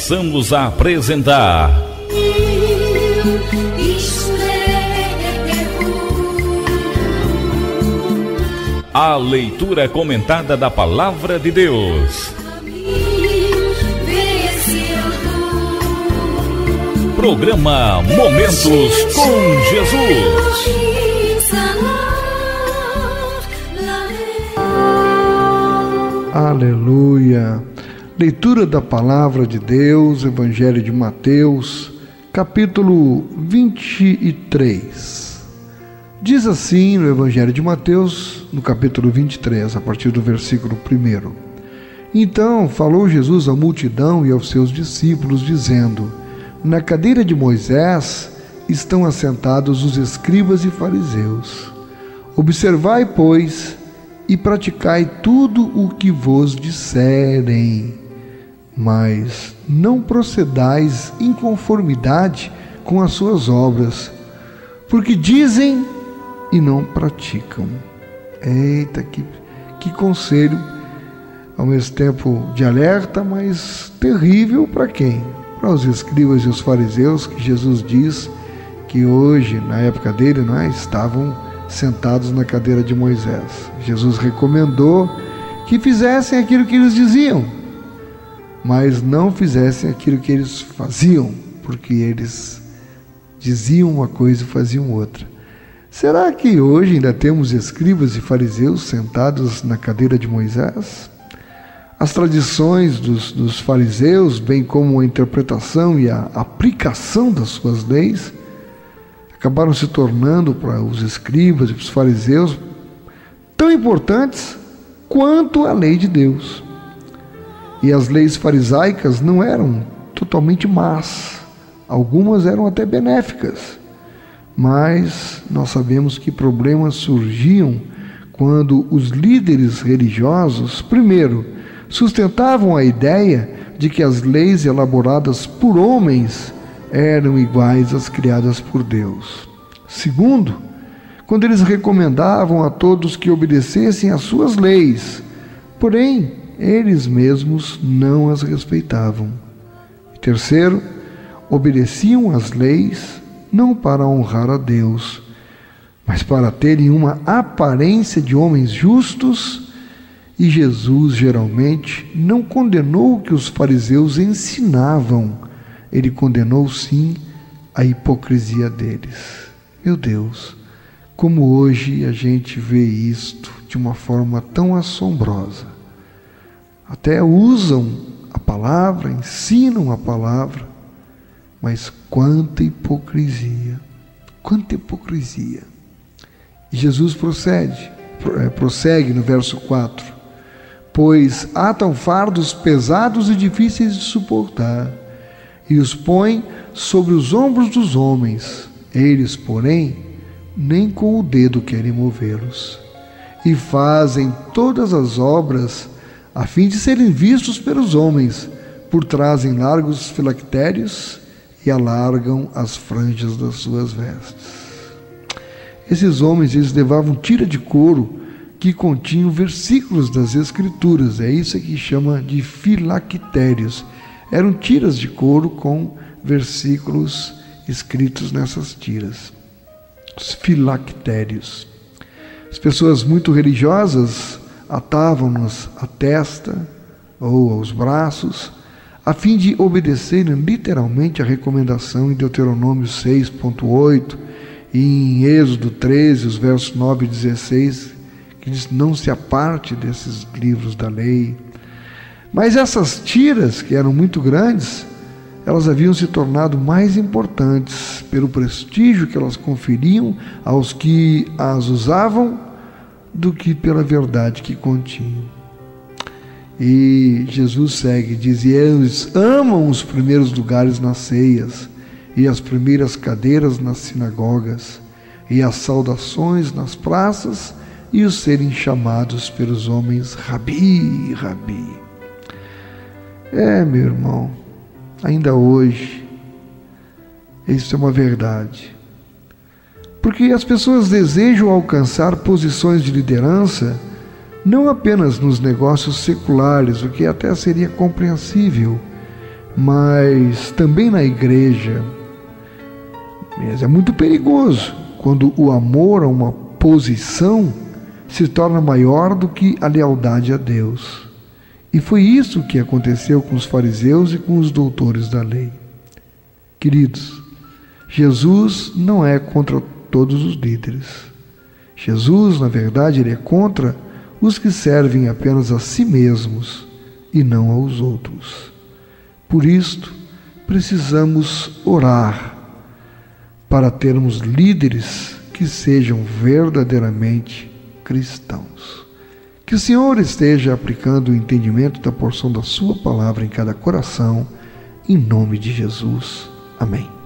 passamos a apresentar a leitura comentada da Palavra de Deus. Programa Momentos com Jesus. Aleluia! Leitura da Palavra de Deus, Evangelho de Mateus, capítulo 23. Diz assim no Evangelho de Mateus, no capítulo 23, a partir do versículo 1. Então falou Jesus à multidão e aos seus discípulos, dizendo: Na cadeira de Moisés estão assentados os escribas e fariseus. Observai, pois, e praticai tudo o que vos disserem, mas não procedais em conformidade com as suas obras, porque dizem e não praticam. Eita, que conselho, ao mesmo tempo de alerta, mas terrível para quem? Para os escribas e os fariseus, que Jesus diz que hoje, na época dele, estavam sentados na cadeira de Moisés. Jesus recomendou que fizessem aquilo que eles diziam, mas não fizessem aquilo que eles faziam, porque eles diziam uma coisa e faziam outra. Será que hoje ainda temos escribas e fariseus sentados na cadeira de Moisés? As tradições dos fariseus, bem como a interpretação e a aplicação das suas leis, acabaram se tornando para os escribas e para os fariseus tão importantes quanto a lei de Deus. E as leis farisaicas não eram totalmente más, algumas eram até benéficas, mas nós sabemos que problemas surgiam quando os líderes religiosos, primeiro, sustentavam a ideia de que as leis elaboradas por homens eram iguais às criadas por Deus. Segundo, quando eles recomendavam a todos que obedecessem às suas leis, porém, eles mesmos não as respeitavam. E terceiro, obedeciam às leis não para honrar a Deus, mas para terem uma aparência de homens justos. E Jesus geralmente não condenou o que os fariseus ensinavam, ele condenou sim a hipocrisia deles. Meu Deus, como hoje a gente vê isto de uma forma tão assombrosa. Até usam a palavra, ensinam a palavra, mas quanta hipocrisia, quanta hipocrisia. E Jesus prossegue no verso 4: Pois atam fardos pesados e difíceis de suportar, e os põem sobre os ombros dos homens. Eles, porém, nem com o dedo querem movê-los. E fazem todas as obras a fim de serem vistos pelos homens, por trazem largos filactérios e alargam as franjas das suas vestes. Esses homens, eles levavam tira de couro que continham versículos das Escrituras. É isso que chama de filactérios. Eram tiras de couro com versículos escritos nessas tiras. Os filactérios. As pessoas muito religiosas atavam-nos à testa ou aos braços, a fim de obedecerem literalmente a recomendação em Deuteronômio 6.8 e em Êxodo 13, os versos 9 e 16, que diz: não se aparte desses livros da lei. Mas essas tiras, que eram muito grandes, elas haviam se tornado mais importantes pelo prestígio que elas conferiam aos que as usavam do que pela verdade que continham. E Jesus segue, diz: e eles amam os primeiros lugares nas ceias, e as primeiras cadeiras nas sinagogas, e as saudações nas praças, e os serem chamados pelos homens Rabi, Rabi. Meu irmão, ainda hoje, isso é uma verdade. Porque as pessoas desejam alcançar posições de liderança não apenas nos negócios seculares, o que até seria compreensível, mas também na igreja. Mas é muito perigoso quando o amor a uma posição se torna maior do que a lealdade a Deus. E foi isso que aconteceu com os fariseus e com os doutores da lei. Queridos, Jesus não é contra todos os líderes. Jesus, na verdade, ele é contra os que servem apenas a si mesmos e não aos outros. Por isto, precisamos orar para termos líderes que sejam verdadeiramente cristãos. Que o Senhor esteja aplicando o entendimento da porção da sua palavra em cada coração, em nome de Jesus. Amém.